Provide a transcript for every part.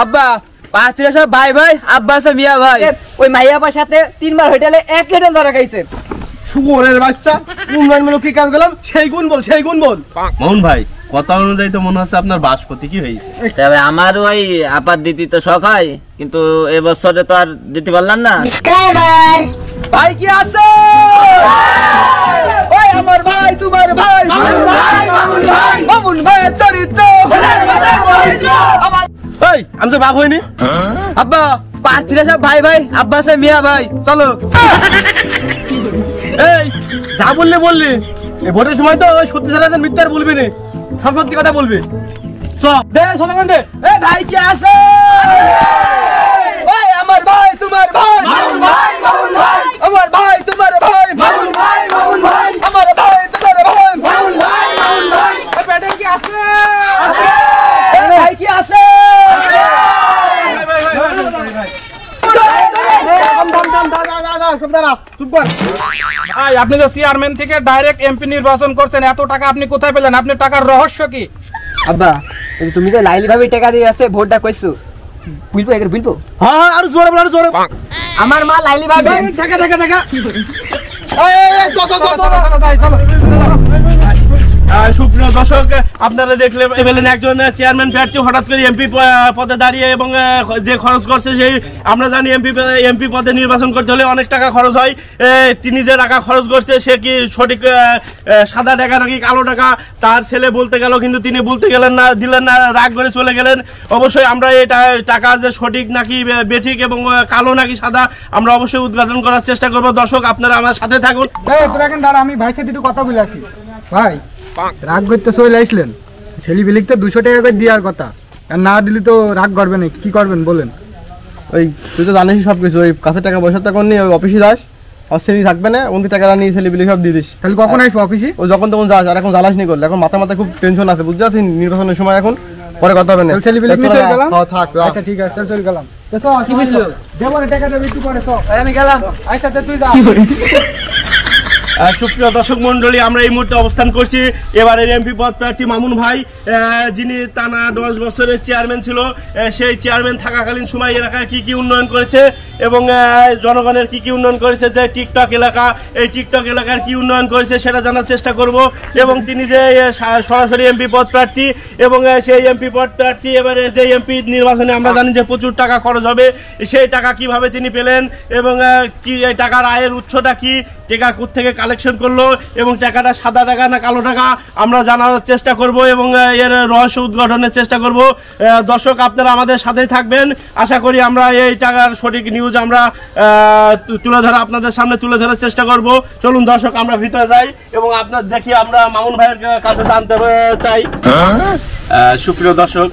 আব্বা পাঁচটা সব ভাই ভাই আব্বা আছে মিয়া ভাই ওই মাইয়াবার সাথে 3 বার হোটেলে এক হোটেল ধরা খাইছে। শুয়োরের বাচ্চা উন্নয়নমূলক কি কাজ করলাম সেই গুণ বল। মামুন ভাই কথা অনুযায়ী তো মনে হচ্ছে আপনার বাসপতি কি হয়েছে। তবে আমার ওই আপাত দিতে তো শখ হয়, কিন্তু এবছরে তো আর দিতে পারলাম না। ভাই কি আছে? ওই আমার ভাই তোমার ভাই মামুন ভাই চরিত্র এই আমি তো বাপ হইনি। আব্বা পাঁচটা সব ভাই ভাই আব্বা আছে মিয়া ভাই চলো। এই যা বললি এই ভোটের সময় তো ওই সত্যি ছাড়া মিথ্যা আর বলবি না, সব সত্যি কথা বলবি। চল দে সোনাগান দে। এই ভাই কি আছে? ওই আমার ভাই তোমার ভাই মামুন ভাই আমার ভাই তোমার ভাই মামুন ভাই আমার ভাই তোমার ভাই মামুন ভাই ওই পেটে কি আছে? ভাই কি আছে? আপনি তো চেয়ারম্যান থেকে ডাইরেক্ট এমপি নির্বাচন করছেন, এত টাকা আপনি কোথায় পেলেন? আপনি টাকার রহস্য কি? আব্বা তুমি তো লাইলি ভাবে টাকা দিয়ে আছে ভোটটা কইছো বুঝবো। হ্যাঁ আর জোরে বল, আর জোরে। আমার মা লাইলি ভাবে টাকা সুপ্রিয় দর্শক, আপনারা দেখলেন একজন চেয়ারম্যান প্রার্থী হঠাৎ করে এমপি পদে দাঁড়িয়ে এবং যে খরচ করছে সেই আমরা জানি এমপি পদে নির্বাচন করতে হলে অনেক টাকা খরচ হয়। তিনি যে টাকা খরচ করছে সে কি সঠিক সাদা টাকা নাকি কালো টাকা তার ছেলে বলতে গেল, কিন্তু তিনি বলতে গেলেন না, দিলেন না, রাগ করে চলে গেলেন। অবশ্যই আমরা এই টাকা যে সঠিক নাকি বেঠিক এবং কালো নাকি সাদা আমরা অবশ্যই উদ্ঘাটন করার চেষ্টা করবো। দর্শক আপনারা আমার সাথে থাকুন। আমি ভাই সাথে একটু কথা বলে আসি। ভাই রাগ করতে চলে আসলেন, ছেলে বিলিক তো 200 টাকা করে দেওয়ার কথা, আর না দিলে তো রাগ করবে না, কি করবেন বলেন? ওই তুই তো জানিস সবকিছু, ওই কাছে টাকা পয়সা তো নি, ওই অফিসে যাস আর ছেলে থাকবে না, ওই টাকা নিয়ে ছেলে বিলি সব দিয়ে দিস। তাহলে কখন আসবো অফিসে? ও যখন তখন যাস, আর এখন জ্বালাস নি করলে, এখন মাথায় খুব টেনশন আছে বুঝতে পারছিস, নির্বাচনের সময় এখন পরে কথা হবে না। ছেলে বিলি মিস হয়ে গেলাম। থাক আচ্ছা ঠিক আছে, চল গেলাম। তো চল কি বুঝলো? দেবো না টাকা দেবো একটু পরে, চল আমি গেলাম। আচ্ছা তুই যা। সুপ্রিয় দর্শক মন্ডলী, আমরা এই মুহূর্তে অবস্থান করছি এবারের এমপি পদ প্রার্থী মামুন ভাই, যিনি টানা 10 বছরের চেয়ারম্যান ছিল। সেই চেয়ারম্যান থাকাকালীন সময় এলাকায় কি উন্নয়ন করেছে এবং জনগণের কি উন্নয়ন করেছে, যে টিকটক এলাকা, এই টিকটক এলাকার কি উন্নয়ন করেছে সেটা জানার চেষ্টা করব। এবং তিনি যে সরাসরি এমপি পদ প্রার্থী এবং সেই এমপি পদ প্রার্থী এবারে যে এমপি নির্বাচনে আমরা জানি যে প্রচুর টাকা খরচ হবে, সেই টাকা কিভাবে তিনি পেলেন এবং কি এই টাকার আয়ের উৎসটা কি, টাকা কোত্থেকে কালেকশন করলো এবং টাকাটা সাদা টাকা না কালো টাকা আমরা জানার চেষ্টা করব এবং এর রহস্য উদ্ঘাটনের চেষ্টা করব। দর্শক আপনারা আমাদের সাথেই থাকবেন, আশা করি আমরা এই টাকার সঠিক নিউজ আমরা আপনাদের সামনে তুলে ধরার চেষ্টা করব। চলুন দর্শক আমরা ভিতরে যাই এবং আপনার দেখি আমরা মামুন ভাইয়ের কাছে জানতে চাই। সুপ্রিয় দর্শক,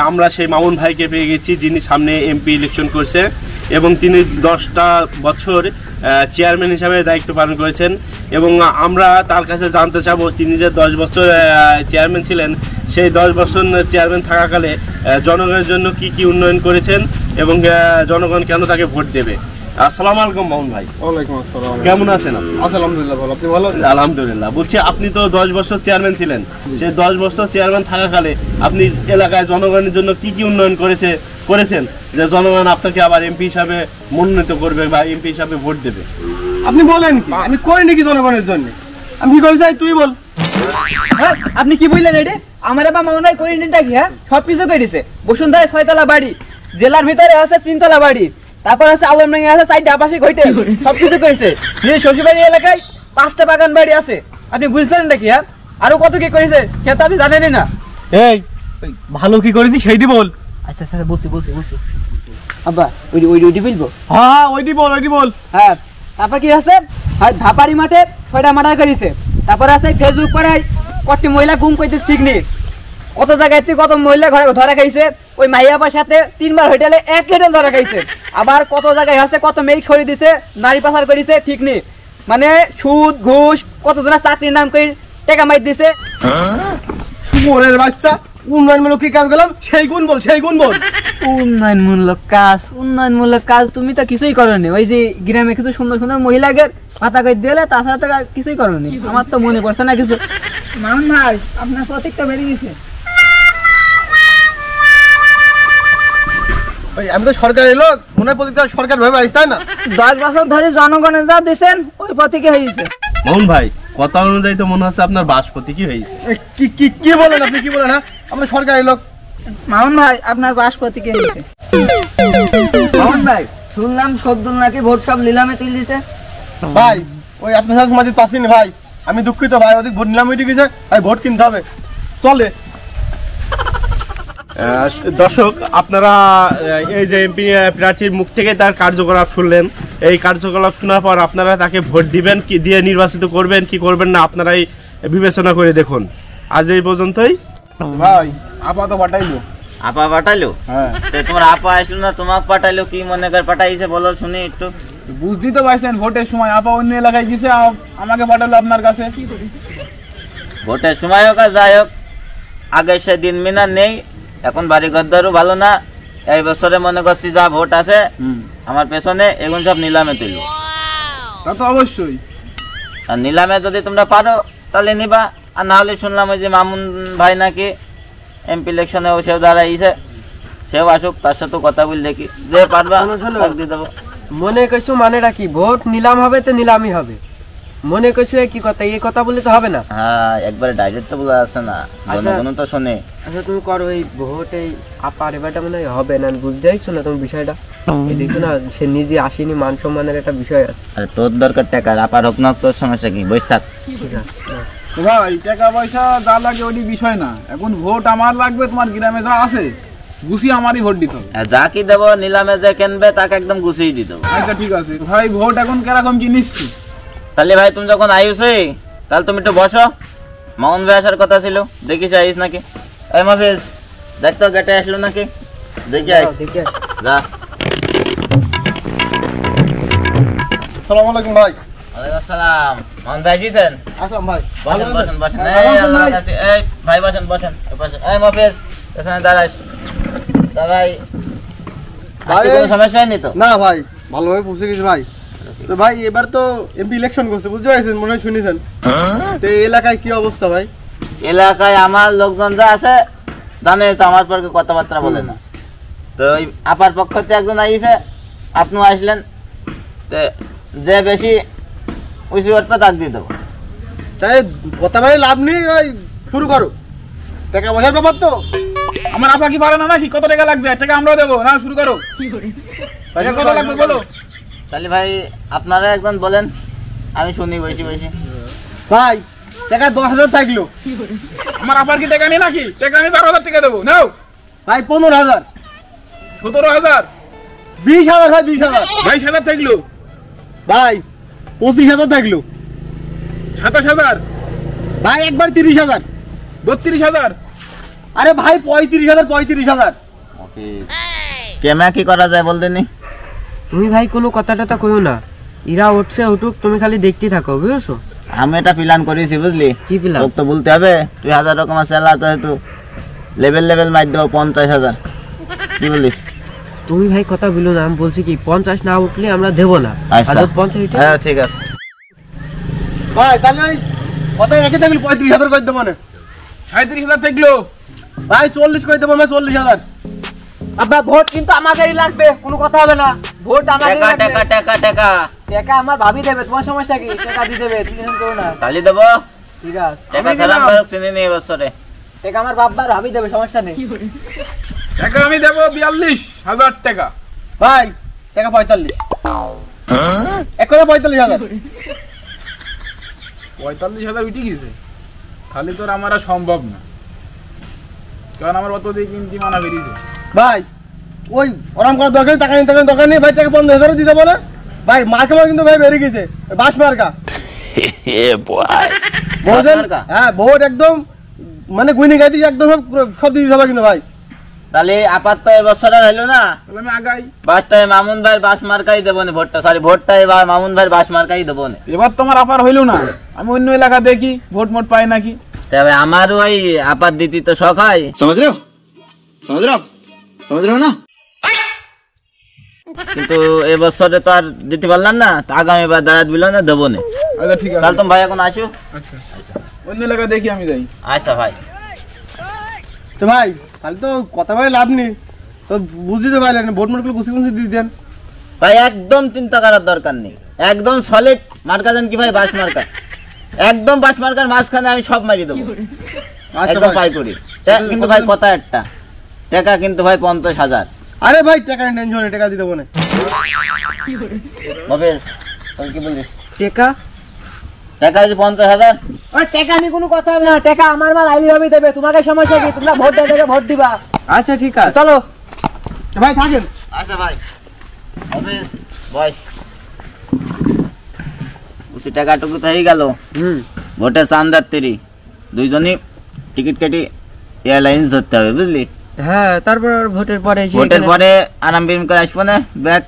আমরা সেই মামুন ভাইকে পেয়ে গেছি যিনি সামনে এমপি ইলেকশন করছে এবং তিনি 10টা বছর চেয়ারম্যান হিসাবে দায়িত্ব পালন করেছেন এবং আমরা তার কাছে জানতে চাবো তিনি যে 10 বছর চেয়ারম্যান ছিলেন, সেই 10 বছর চেয়ারম্যান থাকাকালে জনগণের জন্য কি উন্নয়ন করেছেন এবং জনগণ কেন তাকে ভোট দেবে। আসসালামু আলাইকুম মামুন ভাই। ওয়ালাইকুম আসসালাম। কেমন আছেন আপনি? আলহামদুলিল্লাহ ভালো, আপনি ভালো? আলহামদুলিল্লাহ। বলছি আপনি তো 10 বছর চেয়ারম্যান ছিলেন, সেই 10 বছর চেয়ারম্যান থাকাকালে আপনি এলাকায় জনগণের জন্য কি উন্নয়ন করেছেন যে জনগণ আপনাকে আবার এমপি হিসাবে মনোনীত করবে বা এমপি হিসাবে ভোট দেবে? আপনি বলেন কি আমি করিনি কি জনগণের জন্য? আমি কি করে চাই তুই বল। আপনি কি বুঝলেন এটা? আমার বাবা মামুন ভাই করিনিটা কি? হ্যাঁ সবকিছু করে দিছে। বসুন্ধরায় 6 তলা বাড়ি, জেলার ভিতরে আছে 3 তলা বাড়ি, তারপর আছে আলমডাঙ্গি আছে 4টা আবাসিক হোটেল, সবকিছু করেছে। যে শ্বশুরবাড়ি এলাকায় 5টা বাগান বাড়ি আছে। আপনি বুঝলেন নাকি? হ্যাঁ আরো কত কি করেছে সেটা তো আপনি জানেনই না। এই ভালো কি করেছি সেইটি বল। আচ্ছা আচ্ছা বলছি আব্বা ওইটি বলবো। হ্যাঁ ওইটি বল। হ্যাঁ তারপর কি আছে, ধাপারি মাঠে 6টা মার্ডার করেছে, তারপর আছে ফেসবুক পড়ায় কত মহিলা গুম করতে ঠিক নেই, কত জায়গায় কত মহিলা ঘরে ধরা খাইছে, ওই মাইয়াবার সাথে 3 বার হোটেলে এক হোটেল ধরা খাইছে, আবার কত জায়গায় আছে কত মেয়ে খড়ি দিছে, নারী পাচার করেছে ঠিক নেই, মানে সুদ ঘুষ কত জনের চাকরির নাম করে টাকা মাইর দিছে। শুয়োরের বাচ্চা উন্নয়নমূলক কি কাজ করলাম সেই গুণ বল। উন্নয়নমূলক কাজ তুমি তো কিছুই করনি। ওই যে গ্রামে কিছু সুন্দর সুন্দর মহিলাকে পাতা করে দিলে, তাছাড়া তো কিছুই করনি। আমার তো মনে পড়ছে না কিছু। মামুন ভাই আপনার প্রতীকটা বেরিয়ে গেছে। ওই আমি তো সরকারি লোক, মনে হয় প্রতিটা সরকার ভাবে আইস, তাই না? 10 বছর ধরে জনগণের যা দিছেন ওই প্রতীকে হয়েছে। মামুন ভাই কথা অনুযায়ী তো মনে হচ্ছে আপনার বাসপতি কি হয়েছে। এ, কি কি কি বলেন আপনি, কি বলেন? হ্যাঁ, আমরা সরকারি লোক। মামুন ভাই আপনার বাস প্রতীকে হয়েছে। মামুন ভাই শুনলাম সবদুল নাকি ভোট সব নিলামে তুলে দিতে। ভাই ওই আপনার সাথে সমাজে পাচ্ছিনি ভাই, আমি দুঃখিত ভাই, ওদিক ভোট নিলাম উঠে গেছে ভাই, ভোট কিনতে হবে, চলে। দর্শক আপনারা এই যে এমপি প্রার্থীর মুখ থেকে তার কার্যকলাপ শুনলেন। এই কার্যকলাপ শোনার পর আপনারা তাকে ভোট দিবেন কি দিয়ে নির্বাচিত করবেন কি করবেন না আপনারাই বিবেচনা করে দেখুন। আজ এই পর্যন্তই। ভাই আপা তো পাঠাইলো। আপা পাঠাইলো? হ্যাঁ তো তোমার আপা আসলো না, তোমাকে পাঠাইলো, কি মনে করে পাঠাইছে বলো শুনি একটু। বুঝতেই তো পারছেন ভোটের সময় আপা অন্য এলাকায় গেছে, আমাকে পাঠালো আপনার কাছে। ভোটের সময় হোক আর যাই হোক, আগে সে দিন মিনা নেই, এখন বাড়ি ঘরদারও ভালো না। এই বছরে মনে করছি যা ভোট আছে আমার পেছনে এগুলো সব নিলামে তুলবো। তা তো অবশ্যই। আর নিলামে যদি তোমরা পারো তাহলে নিবা, আর না হলে শুনলাম ওই যে মামুন ভাই নাকি এমপি ইলেকশনে সেও দাঁড়াইছে, সেও আসুক, তার সাথে কথা বলে দেখি, যে পারবা তাকে দিয়ে দেবো। মনে করছো মানেটা কি? ভোট নিলাম হবে তো নিলামই হবে। মনে করছো কি কথা, এই কথা বললে তো হবে না। হ্যাঁ একবারে ডাইরেক্ট তো বলা আছে না, জনগণ তো শোনে। আচ্ছা তুমি করো এই ভোট, এই আপার এবারটা মনে হয় হবে না, বুঝতে পারছো না তুমি বিষয়টা? এই দেখছো না সে নিজে আসেনি, মান সম্মানের একটা বিষয় আছে। আরে তোর দরকার টাকা, আপার হোক না তোর সমস্যা কি, বসে থাক। ঠিক আছে তো ভাই টাকা পয়সা যা লাগে ওটি বিষয় না, এখন ভোট আমার লাগবে, তোমার গ্রামে যা আছে গুছিয়ে আমারই ভোট দিতে হবে। আর যা কি দেবো নিলামে যে কিনবে তাকে একদম গুছিয়ে দিতে হবে। আচ্ছা ঠিক আছে ভাই, ভোট এখন কিরকম কি নিচ্ছি? তাহলে ভাই তুমি যখন আইসে তাহলে তুমি একটু বসো, মামুন ভাই আসার কথা ছিল, দেখিস আইস নাকি। এই মাফিজ দেখ তো গেটে আসলো নাকি, দেখি আই দেখি যা। আসসালামু আলাইকুম ভাই। ওয়ালাইকুম আসসালাম। মামুন ভাই আসিছেন? আসসালাম ভাই। বসেন বসেন বসেন। এই আল্লাহর কাছে, এই ভাই বসেন বসেন বসেন। এই মাফিজ এখানে দাঁড়াস। তা ভাই ভাই, কোনো সমস্যা হয়নি তো? না ভাই, ভালোভাবে পৌঁছে গেছি ভাই। তো ভাই এবার তো এমপি ইলেকশন করছে, বুঝতে পারছেন, মনে হয় শুনেছেন। তো এই এলাকায় কি অবস্থা ভাই? এলাকায় আমার লোকজন যা আছে জানে তো, আমার পক্ষে কথাবার্তা বলে না। তো ওই আপার পক্ষ থেকে একজন আইছে, আপনিও আসলেন, তো যে বেশি উঁচু উঠবে তাক দিয়ে দেবো। তাই কথা ভাই লাভ নেই, ওই শুরু করো, টাকা পয়সার ব্যাপার তো। আমার আপা কি পারে না নাকি? কত টাকা লাগবে? টাকা আমরাও দেবো না, শুরু করো। টাকা কত লাগবে বলো। তাহলে ভাই আপনারা একজন বলেন, আমি শুনি বসে বসে। ভাই টাকা 10,000 থাকলো। আমার আপার কি টাকা নেই নাকি? টাকা আমি 12,000 টাকা দেবো, নাও। ভাই 15,000। 17,000। 20,000 ভাই, 20,000। 22,000 থাকলো। ভাই 25,000 থাকলো। 27,000। ভাই একবার 30,000। 32,000। আরে ভাই 35,000, 35,000। কেমন কি করা যায় বলতে নি? তুমি ভাই কোনো কথাটা তো কইও না, ইরা উঠছে উঠুক, তুমি খালি দেখতে থাকো, বুঝছো? আমি এটা প্ল্যান করেছি বুঝলি। কি প্ল্যান? লোক তো বলতে হবে, তুই 1000 রকমের সেলা তো হয়তো লেভেল মার দেবো 50,000। কি বলিস? তুমি ভাই কথা বলো না, আমি বলছি কি 50 না উঠলে আমরা দেবো না। আচ্ছা 50 হ্যাঁ ঠিক আছে। ভাই তাহলে ভাই কথা একই থাকলো, 35,000 করে দেবো না। 37,000 থাকলো। ভাই 40 করে দেবো না, 40,000। আব্বা ভোট কিন্তু আমাদেরই লাগবে, কোনো কথা হবে না। ভোট আমাদেরই টাকা লাগবে। টাকা টাকা টাকা টাকা আমার ভাবি দেবে, তোমার সমস্যা কি? টাকা দিয়ে দেবে, তুমি টেনশন করো না। তালি দেবো। ঠিক আছে টাকা আমি সালাম দিলাম। বারক চিনি নি বছরে। টাকা আমার বাবার ভাবি দেবে, সমস্যা নেই। টাকা আমি দেবো 42,000 টাকা। ভাই টাকা 45। এক কথা 45,000। 45,000 উঠে গেছে, তাহলে তোর আমার আর সম্ভব না, কারণ আমার অত দিয়ে কিনতে মানা বেরিয়েছে। ভাই ওই ওরম করার দরকার নেই, টাকা নিতে দরকার নেই ভাই, টাকা 15,000 দিতে বলে। ভাই মার্কা মার কিন্তু ভাই বেরিয়ে গেছে, বাস মার্কা। বুঝলেন? মার্কা? হ্যাঁ ভোট একদম মানে গুইনি গাইতে একদম সব দিতে হবে কিন্তু ভাই। তাহলে আপাত তো এবছর আর হইলো না, তাহলে আমি আগাই। বাসটাই মামুন ভাইয়ের বাস মার্কাই দেবো না, ভোটটা সরি ভোটটা এবার মামুন ভাইয়ের বাস মার্কাই দেবো না। এবার তোমার আপার হইলো না, আমি অন্য এলাকা দেখি ভোট মোট পাই নাকি। তবে আমার ওই আপাত দিতি তো শখ হয়। समझ रहे हो ना? কিন্তু এবছরে তো আর দিতে পারলাম না, তো আগামীবার দাঁড়াত দিল না, দেবো না। আচ্ছা ঠিক আছে, তাহলে তুমি ভাই এখন আসো। আচ্ছা অন্য এলাকা দেখি আমি যাই। আচ্ছা ভাই। তো ভাই তাহলে তো কথা বলে লাভ নেই, তো বুঝতে পারলেন ভোট মোট গুলো গুছি দিয়ে দেন। ভাই একদম চিন্তা করার দরকার নেই, একদম সলিড মার্কা দেন কি ভাই, বাস মার্কা, একদম বাস মার্কার মাঝখানে আমি সব মারি দেবো, আচ্ছা একদম ভাই। পাই করি। কিন্তু ভাই কথা একটা, টাকা কিন্তু ভাই 50,000। আরে ভাই টাকা টেনশন নেই, টাকা দিতে বনে। ভবেশ তুই কি বলিস? টেকা টাকা হচ্ছে 50,000। ওই টাকা নিয়ে কোনো কথা হবে না, টাকা আমার মাল আইলি হবে দেবে, তোমাকে সমস্যা কি? তোমরা ভোট দেবে, ভোট দিবা। আচ্ছা ঠিক আছে, চলো ভাই থাকেন। আচ্ছা ভাই ভবেশ ভাই উঠি টাকাটুকু তো হয়ে গেল। ভোটে চান্দার তেরি দুইজনই টিকিট কেটে এয়ারলাইন্স ধরতে হবে, বুঝলি? হ্যাঁ, তারপর ভোটের পরে ভোটের পরে আরাম বিরাম করে আসবো না, ব্যাগ